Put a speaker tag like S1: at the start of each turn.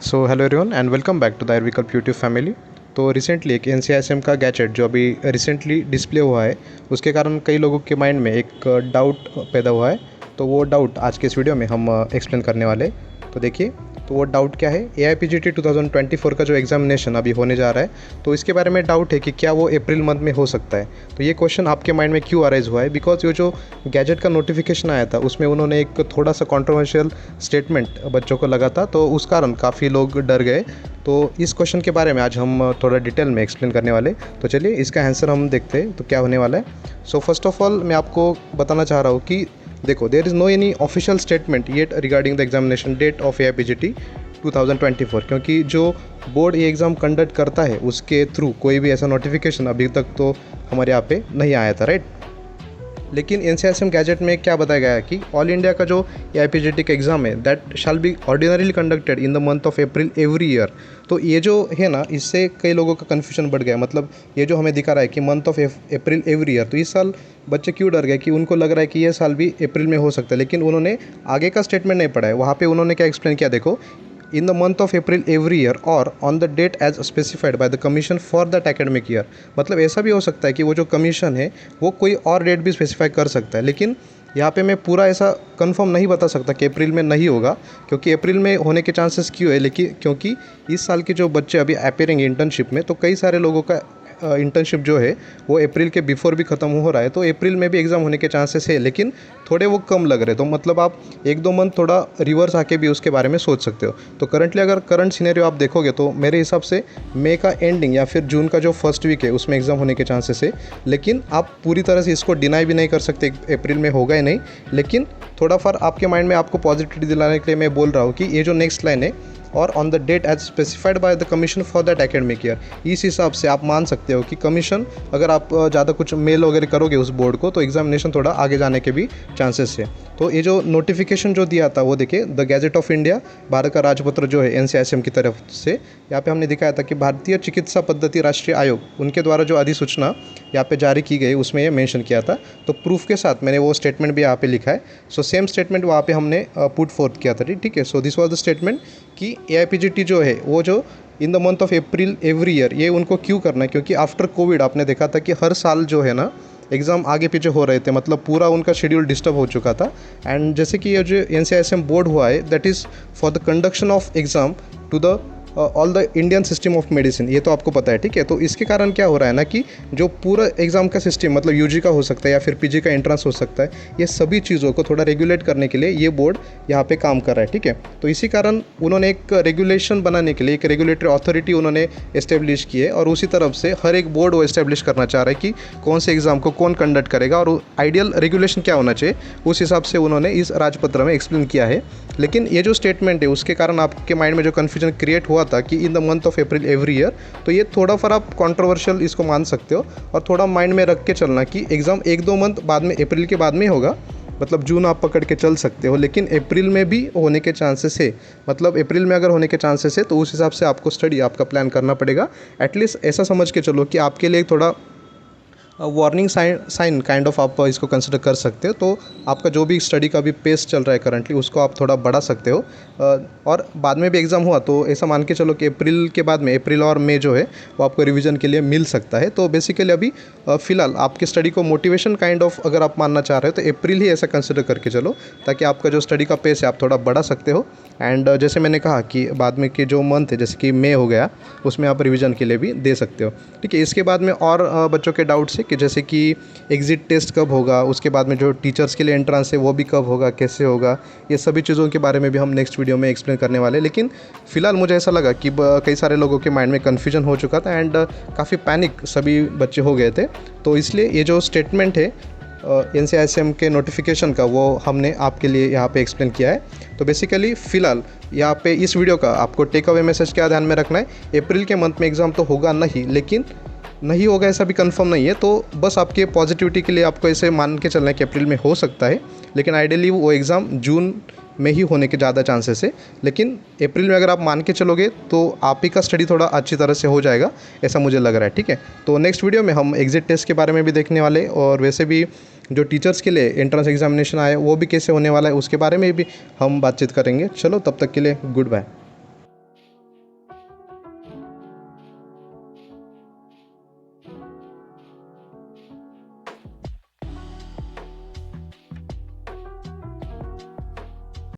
S1: So hello everyone and welcome back to the Vikalp YouTube family. तो recently एक NCISM का gadget जो अभी रिसेंटली डिस्प्ले हुआ है, उसके कारण कई लोगों के माइंड में एक डाउट पैदा हुआ है। तो वो डाउट आज के इस वीडियो में हम एक्सप्लेन करने वाले। तो देखिए, तो वो डाउट क्या है, AIPGT 2024 का जो एग्जामिनेशन अभी होने जा रहा है, तो इसके बारे में डाउट है कि क्या वो अप्रैल मंथ में हो सकता है। तो ये क्वेश्चन आपके माइंड में क्यों अराइज हुआ है? बिकॉज ये जो गैजेट का नोटिफिकेशन आया था उसमें उन्होंने एक थोड़ा सा कंट्रोवर्शियल स्टेटमेंट बच्चों को लगा था, तो उस कारण काफ़ी लोग डर गए। तो इस क्वेश्चन के बारे में आज हम थोड़ा डिटेल में एक्सप्लेन करने वाले। तो चलिए इसका आंसर हम देखते हैं तो क्या होने वाला है। सो फर्स्ट ऑफ ऑल मैं आपको बताना चाह रहा हूँ कि देखो, there is no any official statement yet regarding the examination date of AIPGT 2024, क्योंकि जो बोर्ड ये एग्ज़ाम कंडक्ट करता है उसके थ्रू कोई भी ऐसा नोटिफिकेशन अभी तक तो हमारे यहाँ पे नहीं आया था, राइट। लेकिन NCISM गैजेट में क्या बताया गया है कि ऑल इंडिया का जो AIPGT का एग्ज़ाम है that shall be ordinarily conducted in the month of April every year. तो ये जो है ना, इससे कई लोगों का कन्फ्यूजन बढ़ गया। मतलब ये जो हमें दिखा रहा है कि month of April every year, तो इस साल बच्चे क्यों डर गए कि उनको लग रहा है कि ये साल भी अप्रैल में हो सकता है, लेकिन उन्होंने आगे का स्टेटमेंट नहीं पढ़ा है। वहाँ पे उन्होंने क्या एक्सप्लेन किया, देखो, in the month of April every year or on the date as specified by the commission for that academic year। मतलब ऐसा भी हो सकता है कि वो जो कमीशन है वो कोई और डेट भी स्पेसिफाई कर सकता है, लेकिन यहाँ पे मैं पूरा ऐसा कंफर्म नहीं बता सकता कि अप्रैल में नहीं होगा। क्योंकि अप्रैल में होने के चांसेस क्यों है, लेकिन क्योंकि इस साल के जो बच्चे अभी अपेयरिंग इंटर्नशिप में, तो कई सारे लोगों का इंटर्नशिप जो है वो अप्रैल के बिफोर भी ख़त्म हो रहा है। तो अप्रैल में भी एग्ज़ाम होने के चांसेस है, लेकिन थोड़े वो कम लग रहे। तो मतलब आप एक दो मंथ थोड़ा रिवर्स आके भी उसके बारे में सोच सकते हो। तो करंटली अगर करंट सिनेरियो आप देखोगे तो मेरे हिसाब से मई का एंडिंग या फिर जून का जो फर्स्ट वीक है उसमें एग्ज़ाम होने के चांसेस है। लेकिन आप पूरी तरह से इसको डिनाई भी नहीं कर सकते अप्रैल में होगा ही नहीं। लेकिन थोड़ा फार आपके माइंड में आपको पॉजिटिविटी दिलाने के लिए मैं बोल रहा हूँ कि ये जो नेक्स्ट लाइन है, और on the date as specified by the commission for that academic year, इस हिसाब से आप मान सकते हो कि कमीशन, अगर आप ज़्यादा कुछ मेल वगैरह करोगे उस बोर्ड को, तो एग्जामिनेशन थोड़ा आगे जाने के भी चांसेस है। तो ये जो नोटिफिकेशन जो दिया था वो देखिए, the gadget of India, Bharat का राजपत्र जो है NCISM की तरफ से, यहाँ पे हमने दिखाया था कि भारतीय चिकित्सा पद्धति राष्ट्रीय आयोग, उनके द्वारा जो अधिसूचना यहाँ पे जारी की गई उसमें ये मेंशन किया था। तो प्रूफ के साथ मैंने वो स्टेटमेंट भी यहाँ पे लिखा है। सो सेम स्टेटमेंट वहाँ पे हमने पुट फोर्थ किया था, ठीक है। So this was the statement कि AIPGT जो है वो जो in the month of April every year, ये उनको क्यों करना है, क्योंकि आफ्टर कोविड आपने देखा था कि हर साल जो है ना एग्ज़ाम आगे पीछे हो रहे थे। मतलब पूरा उनका शेड्यूल डिस्टर्ब हो चुका था। एंड जैसे कि ये जो NCISM बोर्ड हुआ है that is for the conduction of exam to the all the Indian system of medicine, ये तो आपको पता है, ठीक है। तो इसके कारण क्या हो रहा है ना कि जो पूरा एग्ज़ाम का सिस्टम, मतलब UG का हो सकता है या फिर PG का एंट्रेंस हो सकता है, ये सभी चीज़ों को थोड़ा रेगुलेट करने के लिए ये बोर्ड यहाँ पे काम कर रहा है, ठीक है। तो इसी कारण उन्होंने एक रेगुलेशन बनाने के लिए एक रेगुलेटरी अथॉरिटी उन्होंने इस्टेब्लिश की है, और उसी तरफ से हर एक बोर्ड वो इस्टेब्लिश करना चाह रहा है कि कौन से एग्ज़ाम को कौन कंडक्ट करेगा और आइडियल रेगुलेशन क्या होना चाहिए, उस हिसाब से उन्होंने इस राजपत्र में एक्सप्लेन किया है। लेकिन ये जो स्टेटमेंट है उसके कारण आपके माइंड में जो कन्फ्यूजन क्रिएट हुआ था कि in the month of April every year, तो ये थोड़ा फर आप कंट्रोवर्शियल इसको मान सकते हो, और थोड़ा माइंड में रख के चलना कि एग्ज़ाम एक दो मंथ बाद में, अप्रैल के बाद में होगा। मतलब जून आप पकड़ के चल सकते हो, लेकिन अप्रैल में भी होने के चांसेस है। मतलब अप्रैल में अगर होने के चांसेस है तो उस हिसाब से आपको स्टडी आपका प्लान करना पड़ेगा। एटलीस्ट ऐसा समझ के चलो कि आपके लिए थोड़ा वार्निंग साइन काइंड ऑफ आप इसको कंसिडर कर सकते हो। तो आपका जो भी स्टडी का भी पेस चल रहा है करंटली, उसको आप थोड़ा बढ़ा सकते हो। और बाद में भी एग्ज़ाम हुआ तो ऐसा मान के चलो कि अप्रैल के बाद में, अप्रैल और मई जो है वो आपको रिवीजन के लिए मिल सकता है। तो बेसिकली अभी फ़िलहाल आपके स्टडी को मोटिवेशन काइंड ऑफ अगर आप मानना चाह रहे हो तो अप्रैल ही ऐसा कंसिडर करके चलो, ताकि आपका जो स्टडी का पेस है आप थोड़ा बढ़ा सकते हो। एंड जैसे मैंने कहा कि बाद में के जो मंथ है, जैसे कि मई हो गया, उसमें आप रिवीजन के लिए भी दे सकते हो, ठीक है। इसके बाद में और बच्चों के डाउट्स है कि जैसे कि एग्ज़िट टेस्ट कब होगा, उसके बाद में जो टीचर्स के लिए एंट्रेंस है वो भी कब होगा, कैसे होगा, ये सभी चीज़ों के बारे में भी हम नेक्स्ट वीडियो में एक्सप्लेन करने वाले हैं। लेकिन फ़िलहाल मुझे ऐसा लगा कि कई सारे लोगों के माइंड में कन्फ्यूजन हो चुका था एंड काफ़ी पैनिक सभी बच्चे हो गए थे। तो इसलिए ये जो स्टेटमेंट है NCISM के नोटिफिकेशन का, वो हमने आपके लिए यहाँ पे एक्सप्लेन किया है। तो बेसिकली फ़िलहाल यहाँ पे इस वीडियो का आपको टेक अवे मैसेज क्या ध्यान में रखना है, अप्रैल के मंथ में एग्ज़ाम तो होगा नहीं, लेकिन नहीं होगा ऐसा भी कंफर्म नहीं है। तो बस आपके पॉजिटिविटी के लिए आपको ऐसे मान के चलना है कि अप्रैल में हो सकता है, लेकिन आइडियली वो एग्ज़ाम जून में ही होने के ज़्यादा चांसेस है। लेकिन अप्रैल में अगर आप मान के चलोगे तो आप ही का स्टडी थोड़ा अच्छी तरह से हो जाएगा, ऐसा मुझे लग रहा है, ठीक है। तो नेक्स्ट वीडियो में हम एग्ज़िट टेस्ट के बारे में भी देखने वाले, और वैसे भी जो टीचर्स के लिए एंट्रेंस एग्जामिनेशन आए वो भी कैसे होने वाला है उसके बारे में भी हम बातचीत करेंगे। चलो तब तक के लिए गुड बाय।